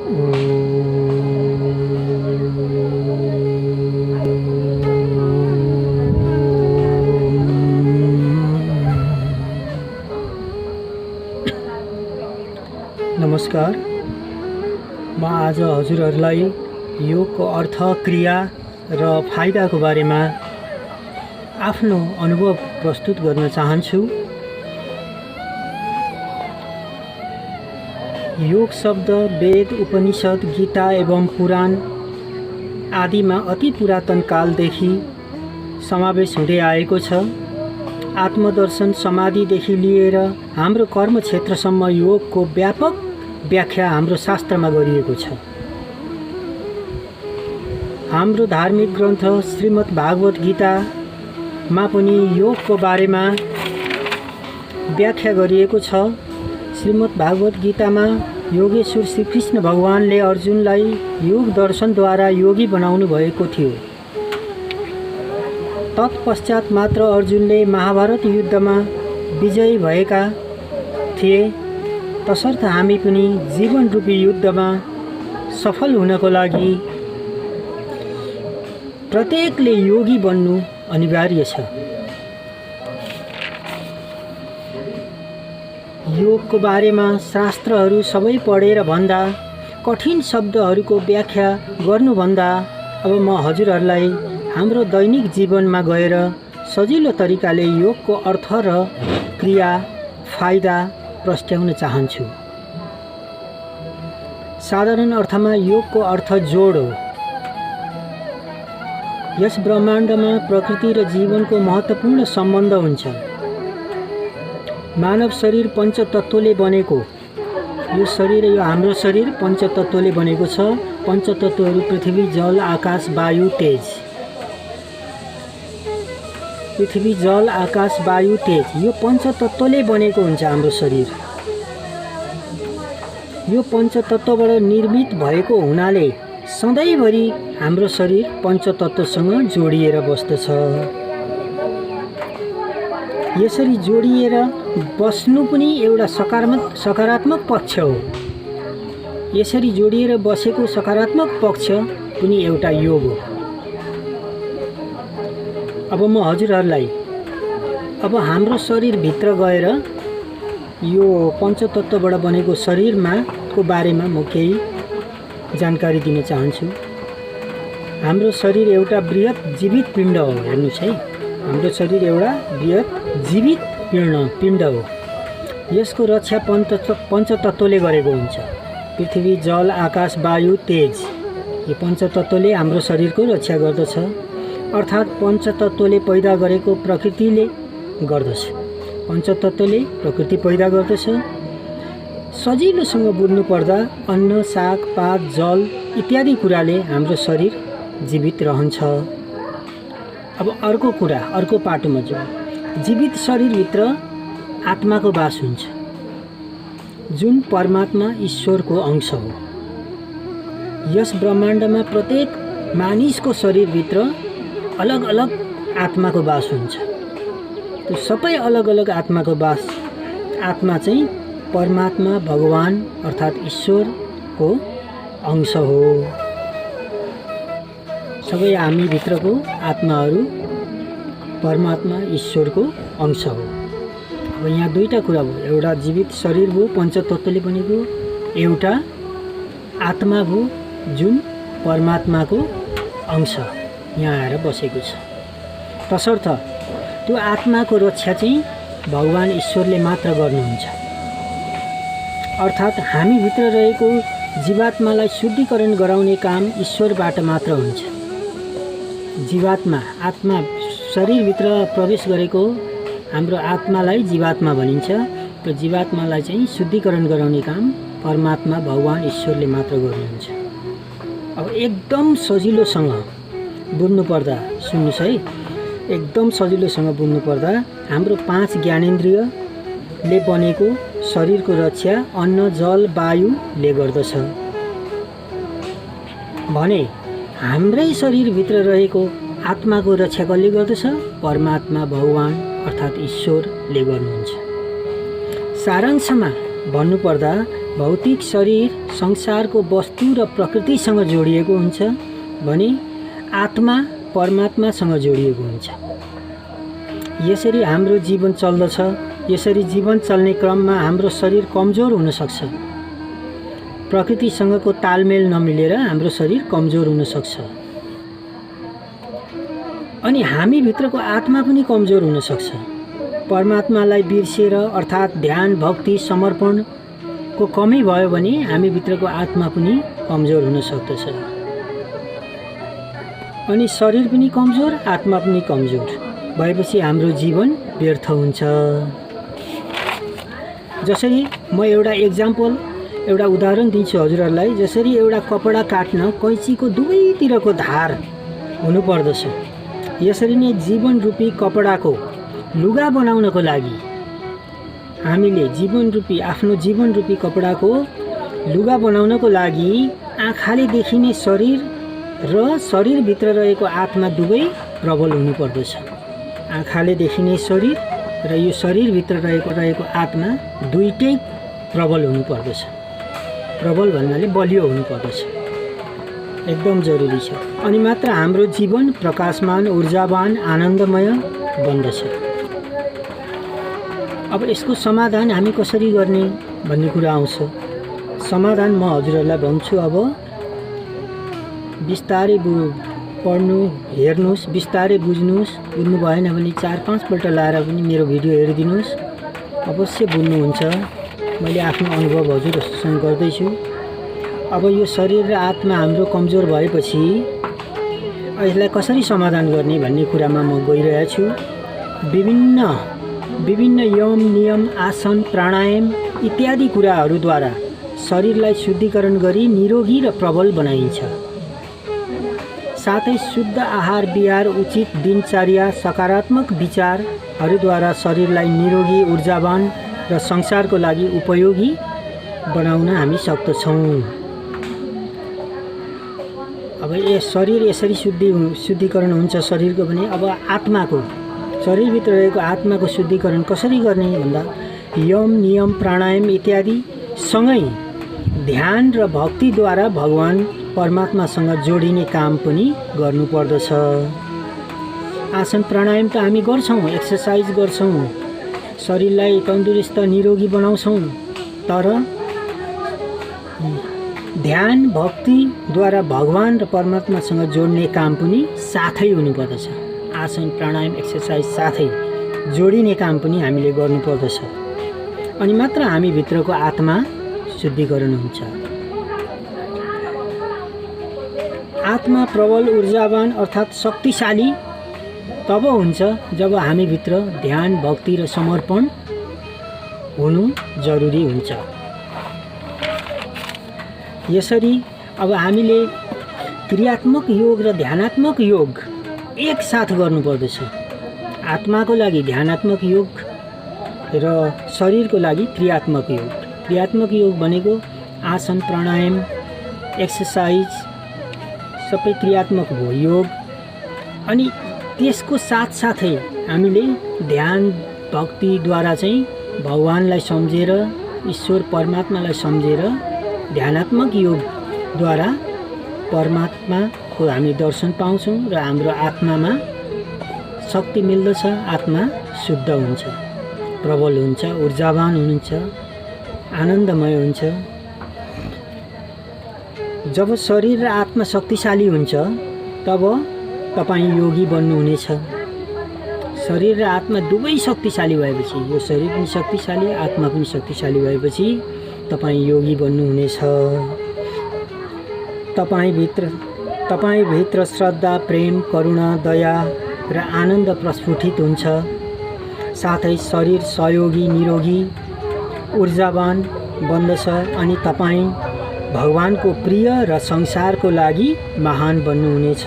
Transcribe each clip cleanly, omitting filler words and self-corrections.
नमस्कार, म आज हजुरहरूलाई योगको अर्थ, क्रिया र फाइदाको बारेमा आफ्नो अनुभव प्रस्तुत गर्न चाहन्छु। योग शब्द वेद, उपनिषद, गीता एवं पुराण आदिमा अति पुरातन कालदेखि समावेश हुँदै आएको छ। आत्मदर्शन, समाधिदेखि लिएर हाम्रो कर्म क्षेत्रसम्म योगको व्यापक व्याख्या हाम्रो शास्त्रमा गरिएको छ। हाम्रो धार्मिक ग्रन्थ श्रीमद् भागवत गीतामा पनि योगको बारेमा व्याख्या गरिएको छ। श्रीमद् भागवत गीतामा योगेश्वर श्री कृष्ण भगवानले अर्जुनलाई योग दर्शनद्वारा योगी बनाउनु भएको थियो। तत्पश्चात मात्र अर्जुनले महाभारत युद्धमा विजयी भएका थिए। तसर्थ हामी पनि जीवन रूपी युद्धमा सफल हुनको लागि प्रत्येकले योगी बन्नु अनिवार्य छ। योगको बारेमा शास्त्रहरू सबै पढेर भन्दा, कठिन शब्दहरूको व्याख्या गर्नुभन्दा अब म हजुरहरूलाई हाम्रो दैनिक जीवनमा गएर सजिलो तरिकाले योगको अर्थ र क्रिया, फाइदा प्रस्ट्याउन चाहन्छु। साधारण अर्थमा योगको अर्थ जोड हो। यस ब्रह्माण्डमा प्रकृति र जीवनको महत्त्वपूर्ण सम्बन्ध हुन्छ। मानव शरीर पञ्चतत्त्वले बनेको। यो शरीर, यो हाम्रो शरीर पञ्चतत्त्वले बनेको छ। पञ्चतत्त्वहरू पृथ्वी, जल, आकाश, वायु, तेज। पृथ्वी, जल, आकाश, वायु, तेज, यो पञ्चतत्त्वले बनेको हुन्छ हाम्रो शरीर। यो पञ्चतत्त्वबाट निर्मित भएको हुनाले सधैँभरि हाम्रो शरीर पञ्चतत्त्वसँग जोडिएर बस्दछ। यसरी जोडिएर बस्नु पनि एउटा सकारात्मक पक्ष हो। यसरी जोडिएर बसेको सकारात्मक पक्ष पनि एउटा योग हो। अब म हजुरहरूलाई अब हाम्रो शरीरभित्र गएर यो पञ्चतत्त्वबाट बनेको शरीरमा को बारेमा म केही जानकारी दिन चाहन्छु। हाम्रो शरीर एउटा बृहत जीवित पिण्ड हो। हेर्नुहोस् है, हाम्रो शरीर एउटा बृहत जीवित पिण्ड हो। यसको रक्षा पञ्चतत्त्वले गरेको हुन्छ। पृथ्वी, जल, आकाश, वायु, तेज, यो पञ्चतत्त्वले हाम्रो शरीरको रक्षा गर्दछ। अर्थात् पञ्चतत्त्वले पैदा गरेको प्रकृतिले गर्दछ। पञ्चतत्त्वले प्रकृति पैदा गर्दछ। सजिलोसँग बुझ्नु पर्दा अन्न, साग, पात, जल इत्यादि कुराले हाम्रो शरीर जीवित रहन्छ। अब अर्को कुरा, अर्को पाटोमा जाउँ। जीवित शरीरभित्र आत्माको वास हुन्छ, जुन परमात्मा ईश्वरको अंश हो। यस ब्रह्माण्डमा प्रत्येक मानिसको शरीरभित्र अलग अलग आत्माको वास हुन्छ। त्यो सबै अलग अलग आत्माको वास, आत्मा चाहिँ परमात्मा, भगवान अर्थात् ईश्वरको अंश हो। सबै हामी भित्रको आत्माहरू परमात्मा, ईश्वरको अंश हो। अब यहाँ दुईटा कुरा भयो। एउटा जीवित शरीर भयो पञ्चतत्त्वले बनेको, एउटा आत्मा भयो जुन परमात्माको अंश यहाँ आएर बसेको छ। तसर्थ त्यो आत्माको रक्षा चाहिँ भगवान ईश्वरले मात्र गर्नुहुन्छ। अर्थात् हामीभित्र रहेको जीवात्मालाई शुद्धिकरण गराउने काम ईश्वरबाट मात्र हुन्छ। जीवात्मा, आत्मा शरीरभित्र प्रवेश गरेको हाम्रो आत्मालाई जीवात्मा भनिन्छ। र जीवात्मालाई चाहिँ शुद्धिकरण गराउने काम परमात्मा, भगवान ईश्वरले मात्र गर्नुहुन्छ। अब एकदम सजिलोसँग बुझ्नुपर्दा सुन्नुहोस् है, एकदम सजिलोसँग बुझ्नुपर्दा हाम्रो 5 ज्ञानेन्द्रियले बनेको शरीरको रक्षा अन्न, जल, वायुले गर्दछ भने हाम्रै शरीरभित्र रहेको आत्माको रक्षा कसले गर्दछ? परमात्मा, भगवान अर्थात् ईश्वरले गर्नुहुन्छ। सारांशमा भन्नुपर्दा भौतिक शरीर संसारको वस्तु र प्रकृतिसँग जोडिएको हुन्छ भने आत्मा परमात्मासँग जोडिएको हुन्छ। यसरी हाम्रो जीवन चल्दछ। यसरी जीवन चल्ने क्रममा हाम्रो शरीर कमजोर हुन सक्छ। प्रकृतिसँगको तालमेल नमिलेर हाम्रो शरीर कमजोर हुन सक्छ। अनि हामी भित्रको आत्मा पनि कमजोर हुन सक्छ। परमात्मालाई बिर्सेर अर्थात् ध्यान भक्ति समर्पणको कमी भयो भने हामी भित्रको आत्मा पनि कमजोर हुन सक्दछ। अनि शरीर पनि कमजोर आत्मा पनि कमजोर भएपछि हाम्रो जीवन व्यर्थ हुन्छ। जसरी म एउटा उदाहरण दिन्छु हजुरहरूलाई। जसरी एउटा कपडा काट्न कैँचीको दुवैतिरको धार हुनुपर्दछ, यसरी नै जीवन रूपी कपडाको लुगा बनाउनको लागि हामीले आफ्नो जीवन रूपी कपडाको लुगा बनाउनको लागि आँखाले देखिने शरीर र शरीरभित्र रहेको आत्मा दुवै प्रबल हुनुपर्दछ। आँखाले देखिने शरीर र यो शरीरभित्र रहेको आत्मा दुईटै प्रबल हुनुपर्दछ। प्रबल भन्नाले बलियो हुनुपर्दछ, एकदम जरुरी छ। अनि मात्र हाम्रो जीवन प्रकाशमान ऊर्जावान आनन्दमय बन्दछ। अब यसको समाधान हामी कसरी गर्ने भन्ने कुरा आउँछ। समाधान म हजुरहरूलाई भन्छु। अब बिस्तारै पढ्नु हेर्नुहोस्, बिस्तारै बुझ्नुहोस्। बुझ्नु भएन भने 4-5 पल्ट लाएर पनि मेरो भिडियो हेरिदिनुहोस्, अवश्य बुझ्नुहुन्छ। मैले आफ्नो अनुभव हजुरसँग गर्दैछु। अब यो शरीर र आत्मा हाम्रो कमजोर भएपछि यसलाई कसरी समाधान गर्ने भन्ने कुरामा म गइरहेको छु। विभिन्न यम नियम आसन प्राणायाम इत्यादि कुराहरूद्वारा शरीरलाई शुद्धिकरण गरी निरोगी र प्रबल बनाइन्छ। साथै शुद्ध आहार विहार उचित दिनचर्या सकारात्मक विचारहरूद्वारा शरीरलाई निरोगी ऊर्जावान र संसारको लागि उपयोगी बनाउन हामी सक्दछौँ। अब शरीर यसरी शुद्धिकरण हुन्छ शरीरको भने अब आत्माको शरीरभित्र रहेको आत्माको शुद्धिकरण कसरी गर्ने भन्दा यम नियम प्राणायाम इत्यादि सँगै ध्यान र भक्तिद्वारा भगवान परमात्मासँग जोडिने काम पनि गर्नुपर्दछ। आसन प्राणायाम त हामी गर्छौँ, एक्सर्साइज गर्छौँ, शरीरलाई तन्दुरुस्त निरोगी बनाउँछौँ, तर ध्यान भक्तिद्वारा भगवान र परमात्मासँग जोड्ने काम पनि साथै हुनुपर्दछ। आसन प्राणायाम एक्सर्साइज साथै जोडिने काम पनि हामीले गर्नुपर्दछ। अनि मात्र हामी भित्रको आत्मा शुद्धिकरण हुन्छ। आत्मा प्रबल ऊर्जावान अर्थात् शक्तिशाली तब हुन्छ जब हामी भित्र ध्यान भक्ति र समर्पण हुनु जरुरी हुन्छ। यसरी अब हामीले क्रियात्मक योग र ध्यानात्मक योग एक साथ गर्नुपर्दछ। आत्माको लागि ध्यानात्मक योग र शरीरको लागि क्रियात्मक योग। क्रियात्मक योग भनेको आसन प्राणायाम एक्सर्साइज सबै क्रियात्मक हो योग। अनि त्यसको साथसाथै हामीले ध्यान भक्तिद्वारा चाहिँ भगवानलाई सम्झेर ईश्वर परमात्मालाई सम्झेर ध्यानात्मक योगद्वारा परमात्माको हामी दर्शन पाउँछौँ र हाम्रो आत्मामा शक्ति मिल्दछ। आत्मा शुद्ध हुन्छ, प्रबल हुन्छ, ऊर्जावान हुनुहुन्छ, आनन्दमय हुन्छ। जब शरीर र आत्मा शक्तिशाली हुन्छ तब तपाईँ योगी बन्नुहुनेछ। शरीर र आत्मा दुवै शक्तिशाली भएपछि, यो शरीर पनि शक्तिशाली आत्मा पनि शक्तिशाली भएपछि तपाईँ योगी बन्नुहुनेछ। तपाईँभित्र श्रद्धा प्रेम करुणा दया र आनन्द प्रस्फुटित हुन्छ। साथै शरीर सहयोगी निरोगी ऊर्जावान बन्दछ। अनि तपाईँ भगवानको प्रिय र संसारको लागि महान बन्नुहुनेछ।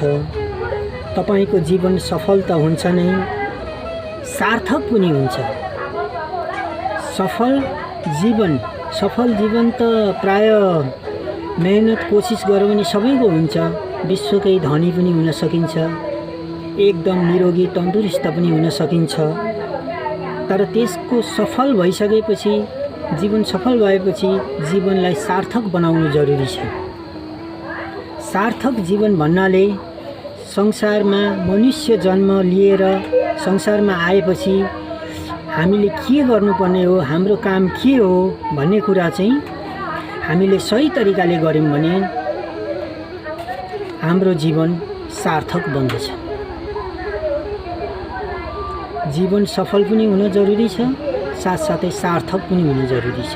तपाईको जीवन सफल त हुन्छ नै, सार्थक पनि हुन्छ। सफल जीवन त प्राय मेहनत कोसिस गर्यो भने सबैको हुन्छ। विश्वकै धनी पनि हुन सकिन्छ, एकदम निरोगी तन्दुरुस्त पनि हुन सकिन्छ। तर त्यसको सफल भइसकेपछि जीवन सफल भएपछि जीवनलाई सार्थक बनाउनु जरुरी छ। सार्थक जीवन भन्नाले संसारमा मनुष्य जन्म लिएर संसारमा आएपछि हामीले के गर्नुपर्ने हो, हाम्रो काम के हो भन्ने कुरा चाहिँ हामीले सही तरिकाले गर्यौं भने हाम्रो जीवन सार्थक बन्दछ। जीवन सफल पनि हुन जरुरी छ, साथसाथै सार्थक पनि हुन जरुरी छ।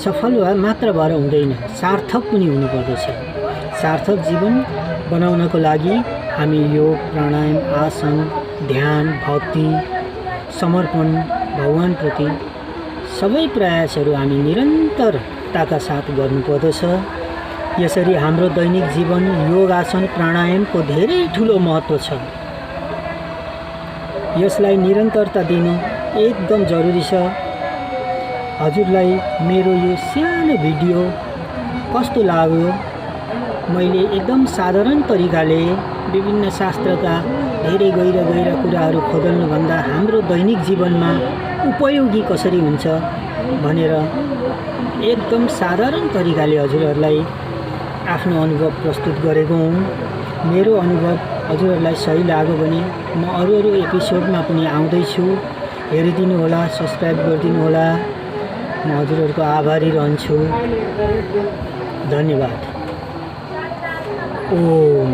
सफल मात्र भएर हुँदैन, सार्थक पनि हुनुपर्दछ। सार्थक जीवन बनाउनको लागि हामी योग, प्राणायाम, आसन, ध्यान, भक्ति, समर्पण भगवानप्रति सबै प्रयासहरू हामी निरन्तरताका साथ गर्नुपर्दछ। यसरी हाम्रो दैनिक जीवन योग, आसन, प्राणायामको धेरै ठुलो महत्त्व छ। यसलाई निरन्तरता दिनु एकदम जरुरी छ। हजुरलाई मेरो यो सानो भिडियो कस्तो लाग्यो? मैले एकदम साधारण तरिकाले विभिन्न शास्त्रका धेरै गहिरा कुराहरू खोदल्नुभन्दा हाम्रो दैनिक जीवनमा उपयोगी कसरी हुन्छ भनेर एकदम साधारण तरिकाले हजुरहरूलाई आफ्नो अनुभव प्रस्तुत गरेको हुँ। मेरो अनुभव हजुरहरूलाई सही लाग्यो भने म अरू एपिसोडमा पनि आउँदैछु। हेरिदिनु होला, सब्स्क्राइब गरिदिनु होला। म हजुरहरूको आभारी रहन्छु। धन्यवाद। ओम।